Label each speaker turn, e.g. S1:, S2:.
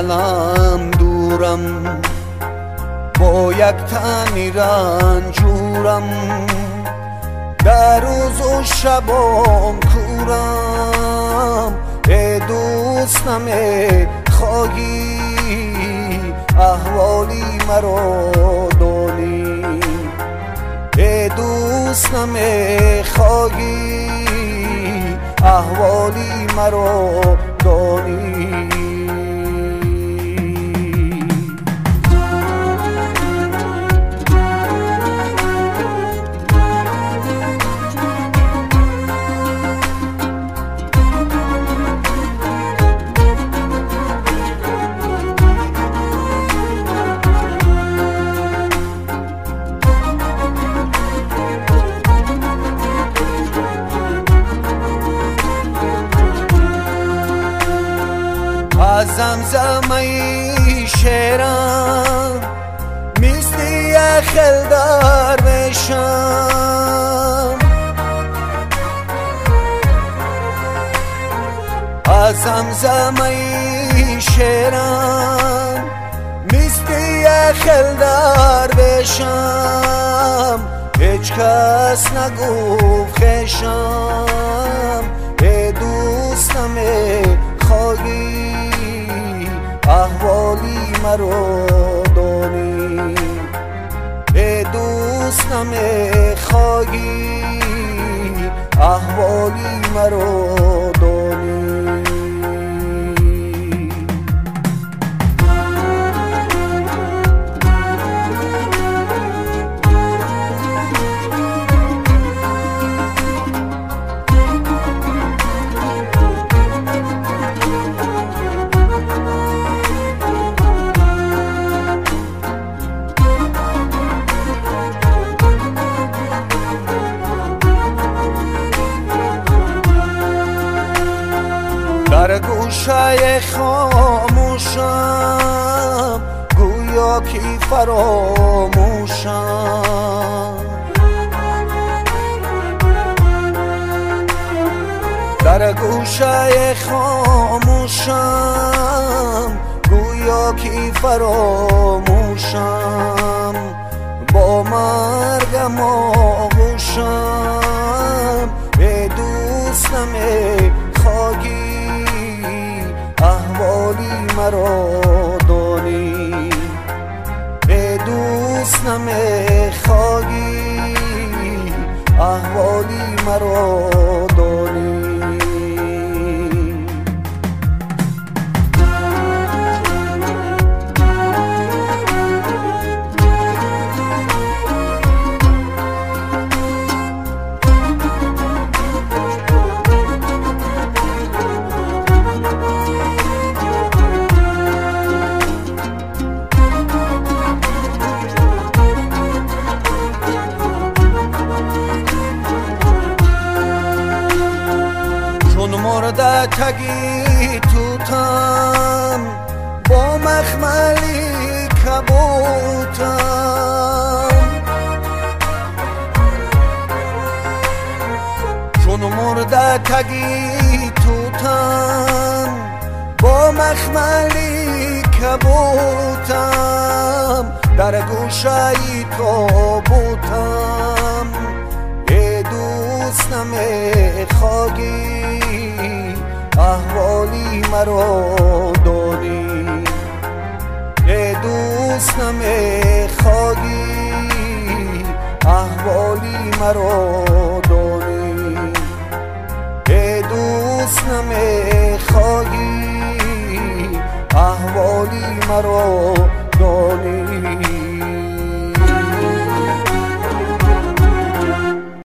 S1: دلم دورم، با یک تنی رنجورم، در روز و شبام کورم. ای دوست نمیخواهی احوالی مرا دانی، ای دوست نمیخواهی احوالی مرا دانی. از زمزمه شعرم مثل یخل درویشم، از زمزمه شعرم مثل یخل درویشم. هیچ کس نگفت خیشم، ای دوست نمیخواهی احوالی مرا دانی، ای دوست نمیخواهی احوالی مرا دانی. در گوشه خاموشم گویا که فراموشم، در گوشه خاموشم گویا که فراموشم. با مرگم آغوشم، ای دوست نمیخواهی احوالی مرا دانی، ای دوست نمیخواهی احوالی مرا دانی. مرده تگی توتم با مخملی کبوتم، چون مرده تگی توتم با مخملی کبوتم، در گوشه تابوتم. ای دوست نمیخواهی احوالی مرا دانی، ای دوست نمیخواهی احوالی مرا دانی، ای دوست نمیخواهی احوالی مرا دانی.